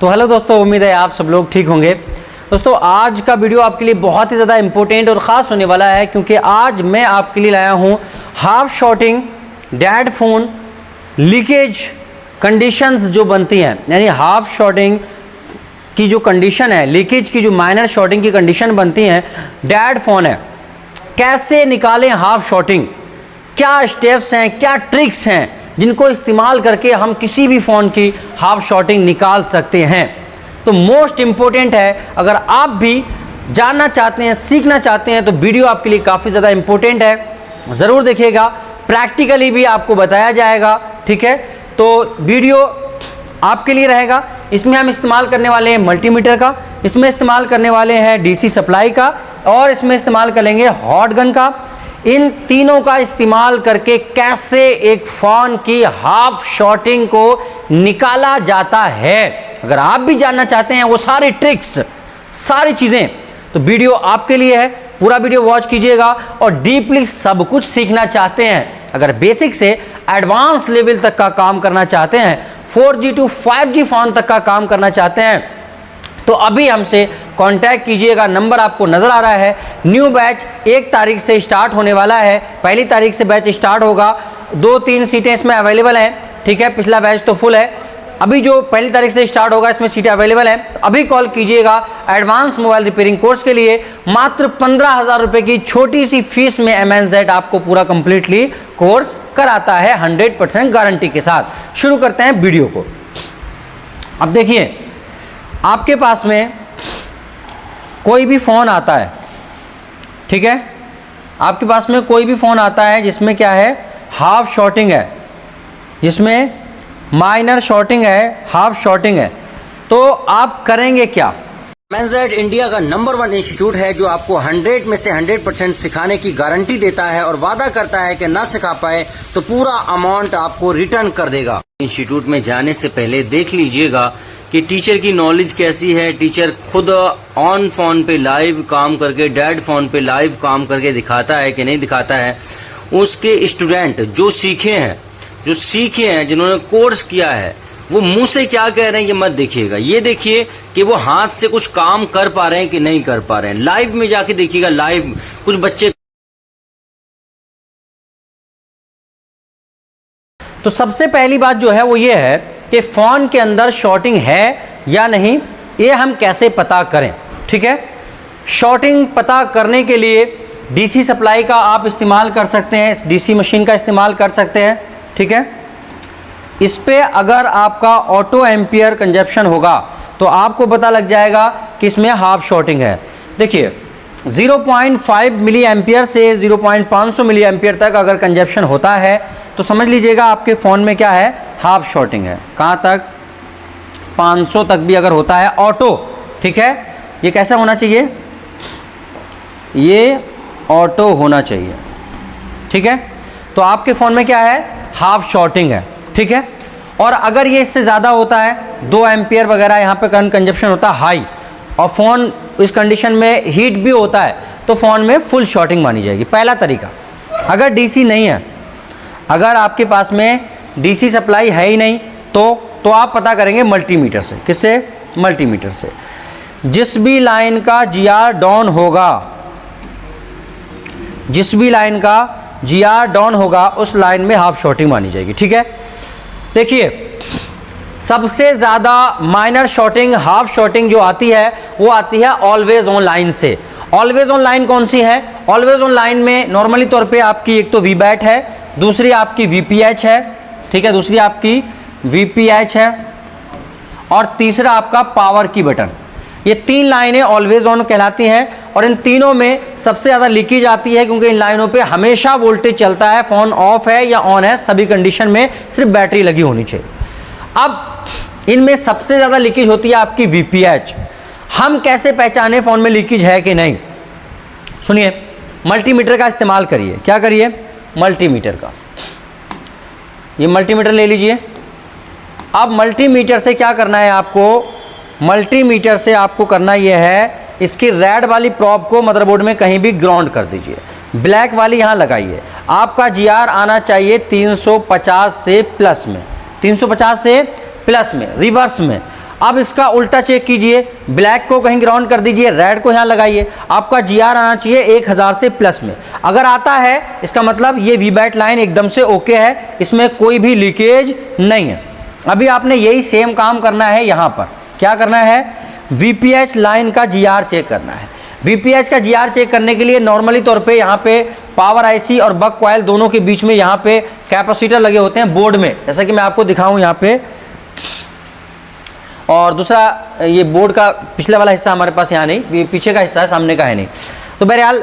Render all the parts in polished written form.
तो हेलो दोस्तों, उम्मीद है आप सब लोग ठीक होंगे। दोस्तों आज का वीडियो आपके लिए बहुत ही ज़्यादा इंपॉर्टेंट और ख़ास होने वाला है, क्योंकि आज मैं आपके लिए लाया हूँ half shorting dead phone leakage conditions जो बनती हैं, यानी हाफ शॉर्टिंग की जो कंडीशन है, लीकेज की जो माइनर शॉर्टिंग की कंडीशन बनती हैं, डेड फ़ोन है, कैसे निकालें हाफ शॉर्टिंग, क्या स्टेप्स हैं, क्या ट्रिक्स हैं जिनको इस्तेमाल करके हम किसी भी फ़ोन की हाफ शॉर्टिंग निकाल सकते हैं। तो मोस्ट इम्पोर्टेंट है, अगर आप भी जानना चाहते हैं, सीखना चाहते हैं, तो वीडियो आपके लिए काफ़ी ज़्यादा इम्पोर्टेंट है, ज़रूर देखिएगा। प्रैक्टिकली भी आपको बताया जाएगा, ठीक है। तो वीडियो आपके लिए रहेगा। इसमें हम इस्तेमाल करने वाले हैं मल्टीमीटर का, इसमें इस्तेमाल करने वाले हैं डीसी सप्लाई का, और इसमें इस्तेमाल करेंगे हॉट गन का। इन तीनों का इस्तेमाल करके कैसे एक फ़ोन की हाफ शॉर्टिंग को निकाला जाता है, अगर आप भी जानना चाहते हैं वो सारे ट्रिक्स, सारी चीज़ें, तो वीडियो आपके लिए है। पूरा वीडियो वॉच कीजिएगा और डीपली सब कुछ सीखना चाहते हैं, अगर बेसिक से एडवांस लेवल तक का काम करना चाहते हैं, 4G to 5G फ़ोन तक का काम करना चाहते हैं, तो अभी हमसे कांटेक्ट कीजिएगा। नंबर आपको नज़र आ रहा है। न्यू बैच 1 तारीख से स्टार्ट होने वाला है। 1 तारीख से बैच स्टार्ट होगा। 2-3 सीटें इसमें अवेलेबल हैं, ठीक है। पिछला बैच तो फुल है। अभी जो 1 तारीख से स्टार्ट होगा इसमें सीटें अवेलेबल हैं, तो अभी कॉल कीजिएगा। एडवांस मोबाइल रिपेयरिंग कोर्स के लिए मात्र 15,000 रुपये की छोटी सी फीस में MNZ आपको पूरा कंप्लीटली कोर्स कराता है 100% गारंटी के साथ। शुरू करते हैं वीडियो को। अब देखिए, आपके पास में कोई भी फ़ोन आता है, ठीक है, आपके पास में कोई भी फ़ोन आता है जिसमें क्या है, हाफ शॉर्टिंग है, जिसमें माइनर शॉर्टिंग है, हाफ शॉर्टिंग है, तो आप करेंगे क्या। MNZ इंडिया का नंबर 1 इंस्टीट्यूट है जो आपको 100 में से 100% सिखाने की गारंटी देता है और वादा करता है कि ना सिखा पाए तो पूरा अमाउंट आपको रिटर्न कर देगा। इंस्टीट्यूट में जाने से पहले देख लीजिएगा कि टीचर की नॉलेज कैसी है। टीचर खुद ऑन फोन पे लाइव काम करके, डेड फोन पे लाइव काम करके दिखाता है कि नहीं दिखाता है। उसके स्टूडेंट जो सीखे हैं, जिन्होंने कोर्स किया है, वो मुंह से क्या कह रहे हैं ये मत देखिएगा, ये देखिए कि वो हाथ से कुछ काम कर पा रहे हैं कि नहीं कर पा रहे हैं। लाइव में जाके देखिएगा। लाइव कुछ बच्चे, तो सबसे पहली बात जो है वो ये है कि फ़ोन के अंदर शॉर्टिंग है या नहीं, ये हम कैसे पता करें, ठीक है। शॉर्टिंग पता करने के लिए डीसी सप्लाई का आप इस्तेमाल कर सकते हैं, डीसी मशीन का इस्तेमाल कर सकते हैं, ठीक है। इस पे अगर आपका ऑटो एम्पियर कंजप्शन होगा तो आपको पता लग जाएगा कि इसमें हाफ शॉर्टिंग है। देखिए 0.5 मिली एम्पियर से 0.500 मिली एम्पियर तक अगर कंजप्शन होता है तो समझ लीजिएगा आपके फ़ोन में क्या है, हाफ शॉर्टिंग है। कहाँ तक, 500 तक भी अगर होता है ऑटो, ठीक है। ये कैसा होना चाहिए, ये ऑटो होना चाहिए, ठीक है। तो आपके फ़ोन में क्या है, हाफ शॉर्टिंग है, ठीक है। और अगर ये इससे ज़्यादा होता है, 2 एम्पियर वगैरह यहाँ पे करंट कंजप्शन होता है हाई, और फ़ोन इस कंडीशन में हीट भी होता है, तो फ़ोन में फुल शॉर्टिंग मानी जाएगी। पहला तरीका। अगर डीसी नहीं है, अगर आपके पास में डीसी सप्लाई है ही नहीं, तो आप पता करेंगे मल्टीमीटर से। किससे, मल्टीमीटर से। जिस भी लाइन का GR डाउन होगा, जिस भी लाइन का GR डाउन होगा उस लाइन में हाफ शॉर्टिंग मानी जाएगी, ठीक है। देखिए सबसे ज़्यादा माइनर शॉर्टिंग, हाफ शॉर्टिंग जो आती है वो आती है ऑलवेज ऑन लाइन से। ऑलवेज ऑन लाइन कौन सी है, ऑलवेज ऑन लाइन में नॉर्मली तौर पे आपकी एक तो VBAT है, दूसरी आपकी VPH है, ठीक है, दूसरी आपकी VPH है, और तीसरा आपका पावर की बटन। ये 3 लाइनें ऑलवेज ऑन कहलाती हैं, और इन तीनों में सबसे ज़्यादा लीकेज आती है, क्योंकि इन लाइनों पे हमेशा वोल्टेज चलता है, फ़ोन ऑफ है या ऑन है, सभी कंडीशन में सिर्फ बैटरी लगी होनी चाहिए। अब इनमें सबसे ज़्यादा लीकेज होती है आपकी VPH। हम कैसे पहचाने फ़ोन में लीकेज है कि नहीं, सुनिए, मल्टीमीटर का इस्तेमाल करिए। क्या करिए, मल्टीमीटर का, ये मल्टीमीटर ले लीजिए। अब मल्टीमीटर से क्या करना है आपको, मल्टीमीटर से आपको करना यह है, इसकी रेड वाली प्रॉप को मदरबोर्ड में कहीं भी ग्राउंड कर दीजिए, ब्लैक वाली यहाँ लगाइए। आपका GR आना चाहिए 350 से प्लस में, 350 से प्लस में, रिवर्स में। अब इसका उल्टा चेक कीजिए, ब्लैक को कहीं ग्राउंड कर दीजिए, रेड को यहाँ लगाइए, आपका GR आना चाहिए 1000 से प्लस में। अगर आता है इसका मतलब ये VBAT लाइन एकदम से ओके है, इसमें कोई भी लीकेज नहीं है। अभी आपने यही सेम काम करना है, यहाँ पर क्या करना है, VPH लाइन का GR चेक करना है। VPH का GR चेक करने के लिए नॉर्मली तौर पे यहाँ पे पावर IC और बक कॉइल दोनों के बीच में यहाँ पे कैपेसिटर लगे होते हैं बोर्ड में, जैसा कि मैं आपको दिखाऊं यहाँ पे। और दूसरा ये बोर्ड का पिछले वाला हिस्सा हमारे पास यहाँ नहीं, ये पीछे का हिस्सा है, सामने का है नहीं। तो बहरहाल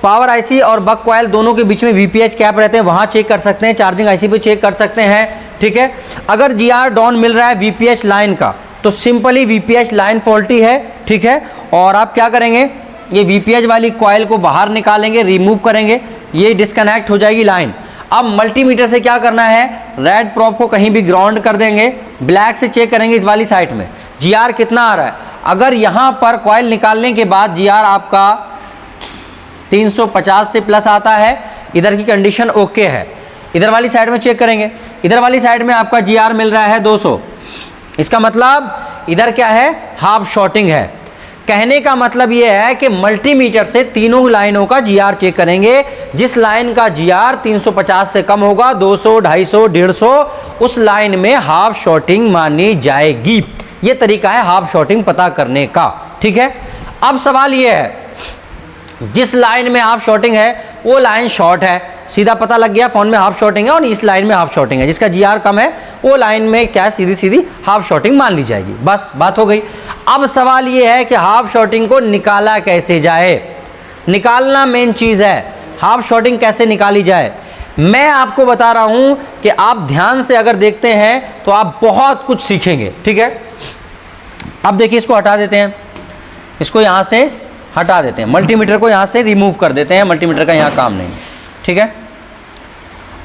पावर IC और बक कॉइल दोनों के बीच में VPH कैप रहते हैं, वहाँ चेक कर सकते हैं, चार्जिंग IC पे चेक कर सकते हैं, ठीक है। अगर GR डाउन मिल रहा है VPH लाइन का तो सिंपली VPH लाइन फॉल्टी है, ठीक है। और आप क्या करेंगे, ये VPH वाली कॉइल को बाहर निकालेंगे, रिमूव करेंगे, ये डिस्कनेक्ट हो जाएगी लाइन। अब मल्टीमीटर से क्या करना है, रेड प्रोब को कहीं भी ग्राउंड कर देंगे, ब्लैक से चेक करेंगे इस वाली साइड में GR कितना आ रहा है। अगर यहाँ पर कॉइल निकालने के बाद GR आपका 350 से प्लस आता है, इधर की कंडीशन ओके है। इधर वाली साइड में चेक करेंगे, इधर वाली साइड में आपका GR मिल रहा है 200, इसका मतलब इधर क्या है, हाफ शॉर्टिंग है। कहने का मतलब यह है कि मल्टीमीटर से तीनों लाइनों का GR चेक करेंगे, जिस लाइन का GR 350 से कम होगा, 200, 250, 150, उस लाइन में हाफ शॉर्टिंग मानी जाएगी। यह तरीका है हाफ शॉर्टिंग पता करने का, ठीक है। अब सवाल यह है, जिस लाइन में हाफ शॉर्टिंग है वो लाइन शॉर्ट है, सीधा पता लग गया फोन में हाफ शॉर्टिंग है और इस लाइन में हाफ शॉर्टिंग है, जिसका GR कम है वो लाइन में क्या सीधी सीधी हाफ शॉर्टिंग मान ली जाएगी, बस बात हो गई। अब सवाल ये है कि हाफ शॉर्टिंग को निकाला कैसे जाए, निकालना मेन चीज है, हाफ शॉर्टिंग कैसे निकाली जाए। मैं आपको बता रहा हूं कि आप ध्यान से अगर देखते हैं तो आप बहुत कुछ सीखेंगे, ठीक है। अब देखिए, इसको हटा देते हैं, इसको यहां से हटा देते हैं, मल्टीमीटर को यहां से रिमूव कर देते हैं, मल्टीमीटर का यहां काम नहीं, ठीक है।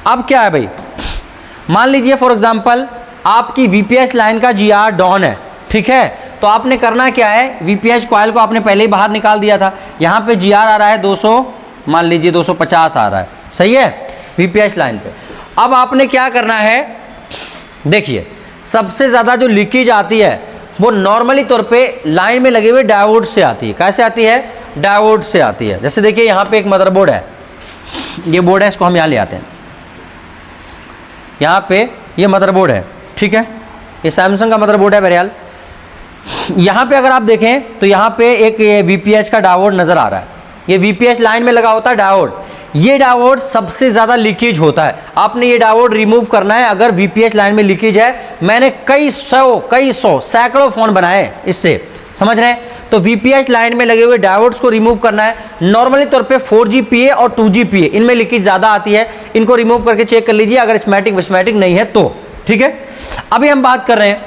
अब क्या है भाई, मान लीजिए फॉर एग्जांपल आपकी VPH लाइन का GR डाउन है, ठीक है। तो आपने करना क्या है, VPH कॉइल को आपने पहले ही बाहर निकाल दिया था, यहाँ पे GR आ रहा है 200, मान लीजिए 250 आ रहा है, सही है, VPH लाइन पे। अब आपने क्या करना है, देखिए सबसे ज़्यादा जो लीकेज आती है वो नॉर्मली तौर पे लाइन में लगे हुए डायोड से आती है। कैसे आती है, डायोड से आती है। जैसे देखिए यहाँ पे एक मदरबोर्ड है, ये बोर्ड है, इसको हम यहाँ ले आते हैं, यहाँ पे ये मदरबोर्ड है, ठीक है, ये सैमसंग का मदरबोर्ड है बहरहाल। यहाँ पे अगर आप देखें तो यहाँ पे एक VPH का डायोड नज़र आ रहा है, ये VPH लाइन में लगा होता है डायोड, ये डायोड सबसे ज़्यादा लीकेज होता है। आपने ये डायोड रिमूव करना है अगर VPH लाइन में लीकेज है। मैंने कई सौ सैकड़ों फ़ोन बनाए इससे, समझ रहे हैं। तो VPH लाइन में लगे हुए डायोड्स को रिमूव करना है। नॉर्मली तौर पे 4GPA और 2GPA इनमें लीकेज ज़्यादा आती है, इनको रिमूव करके चेक कर लीजिए अगर स्मैटिक नहीं है तो, ठीक है। अभी हम बात कर रहे हैं,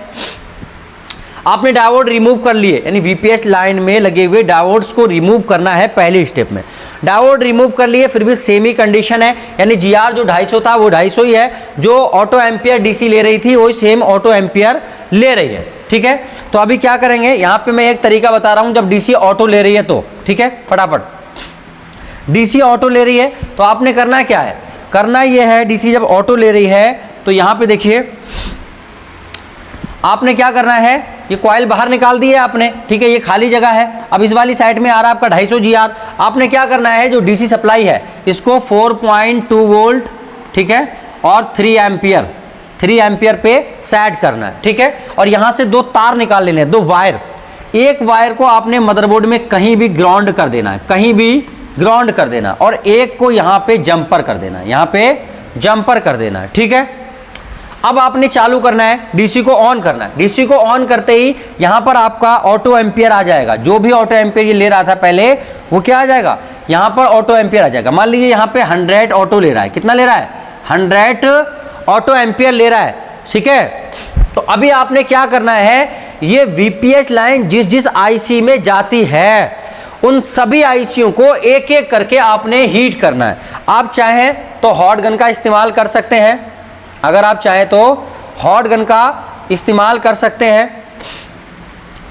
आपने डायोड रिमूव कर लिए, यानी VPH लाइन में लगे हुए डायोड्स को रिमूव करना है पहले स्टेप में। डायोड रिमूव कर लिए, फिर भी सेम ही कंडीशन है, यानी GR जो 250 था वो 250 ही है, जो ऑटो एम्पियर DC ले रही थी वही सेम ऑटो एम्पियर ले रही है, ठीक है। तो अभी क्या करेंगे, यहाँ पे मैं एक तरीका बता रहा हूँ जब DC ऑटो ले रही है तो, ठीक है, फटाफट DC ऑटो ले रही है तो आपने करना क्या है, करना ये है, DC जब ऑटो ले रही है तो यहाँ पे देखिए आपने क्या करना है, ये कॉइल बाहर निकाल दी है आपने, ठीक है, ये खाली जगह है। अब इस वाली साइड में आ रहा है आपका 250 GR। आपने क्या करना है, जो DC सप्लाई है इसको 4.2 वोल्ट, ठीक है, और 3 एम्पियर पे सेट करना है, ठीक है। और यहाँ से 2 तार निकाल लेने हैं, 2 वायर। एक वायर को आपने मदरबोर्ड में कहीं भी ग्राउंड कर देना है, कहीं भी ग्राउंड कर देना, और एक को यहाँ पे जंपर कर देना है, यहाँ पे जंपर कर देना है, ठीक है। अब आपने चालू करना है, DC को ऑन करना है। DC को ऑन करते ही यहाँ पर आपका ऑटो एम्पियर आ जाएगा, जो भी ऑटो एम्पियर ये ले रहा था पहले वो क्या आ जाएगा, यहाँ पर ऑटो एम्पियर आ जाएगा। मान लीजिए यहाँ पे 100 ऑटो ले रहा है, कितना ले रहा है, 100 ऑटो एम्पियर ले रहा है, ठीक है। तो अभी आपने क्या करना है, ये VPH लाइन जिस IC में जाती है उन सभी ICयों को एक एक करके आपने हीट करना है। आप चाहें तो हॉट गन का इस्तेमाल कर सकते हैं, अगर आप चाहें तो हॉट गन का इस्तेमाल कर सकते हैं,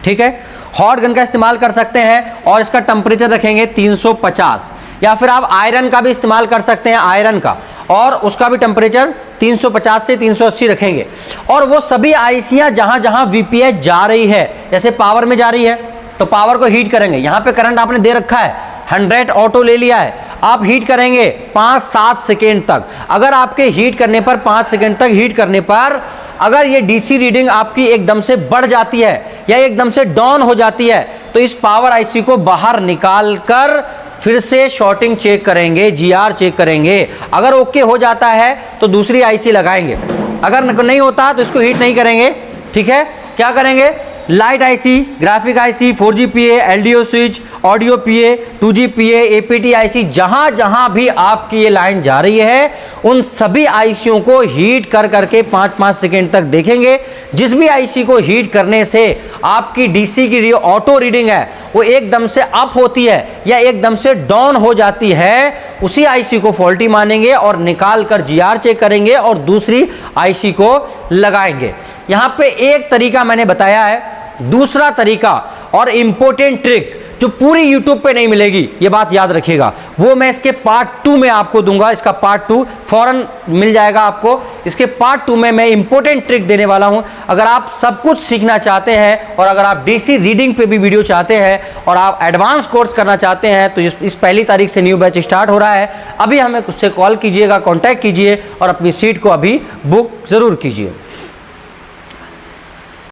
ठीक है, हॉट गन का इस्तेमाल कर सकते हैं और इसका टेम्परेचर रखेंगे 350, या फिर आप आयरन का भी इस्तेमाल कर सकते हैं, आयरन का, और उसका भी टेम्परेचर 350 से 380 रखेंगे। और वो सभी आईसियां जहां जहां वीपीएच जा रही है, जैसे पावर में जा रही है तो पावर को हीट करेंगे, यहां पे करंट आपने दे रखा है 100 ऑटो ले लिया है, आप हीट करेंगे 5-7 सेकेंड तक। अगर आपके हीट करने पर 5 सेकेंड तक हीट करने पर अगर ये डीसी रीडिंग आपकी एकदम से बढ़ जाती है या एकदम से डाउन हो जाती है तो इस पावर आईसी को बाहर निकाल कर फिर से शॉर्टिंग चेक करेंगे, जीआर चेक करेंगे। अगर ओके हो जाता है तो दूसरी आईसी लगाएंगे, अगर नहीं होता तो इसको हीट नहीं करेंगे। ठीक है, क्या करेंगे? Light IC, graphic IC, 4G-PA, LDO switch, audio PA, 2G-PA, APT IC, जहां जहां भी आपकी ये लाइन जा रही है उन सभी आईसीयों को हीट कर करके 5-5 सेकेंड तक देखेंगे। जिस भी आईसी को हीट करने से आपकी डीसी की जो ऑटो रीडिंग है वो एकदम से अप होती है या एकदम से डाउन हो जाती है, उसी आईसी को फॉल्टी मानेंगे और निकाल कर जीआर चेक करेंगे और दूसरी आईसी को लगाएंगे। यहां पे एक तरीका मैंने बताया है, दूसरा तरीका और इंपॉर्टेंट ट्रिक जो पूरी यूट्यूब पे नहीं मिलेगी, ये बात याद रखिएगा, वो मैं इसके पार्ट 2 में आपको दूंगा। इसका पार्ट 2 फौरन मिल जाएगा आपको। इसके पार्ट 2 में मैं इंपॉर्टेंट ट्रिक देने वाला हूं। अगर आप सब कुछ सीखना चाहते हैं और अगर आप डीसी रीडिंग पे भी वीडियो चाहते हैं और आप एडवांस कोर्स करना चाहते हैं तो इस 1 तारीख से न्यू बैच स्टार्ट हो रहा है। अभी हमें उससे कॉल कीजिएगा, कॉन्टैक्ट कीजिए और अपनी सीट को अभी बुक जरूर कीजिए।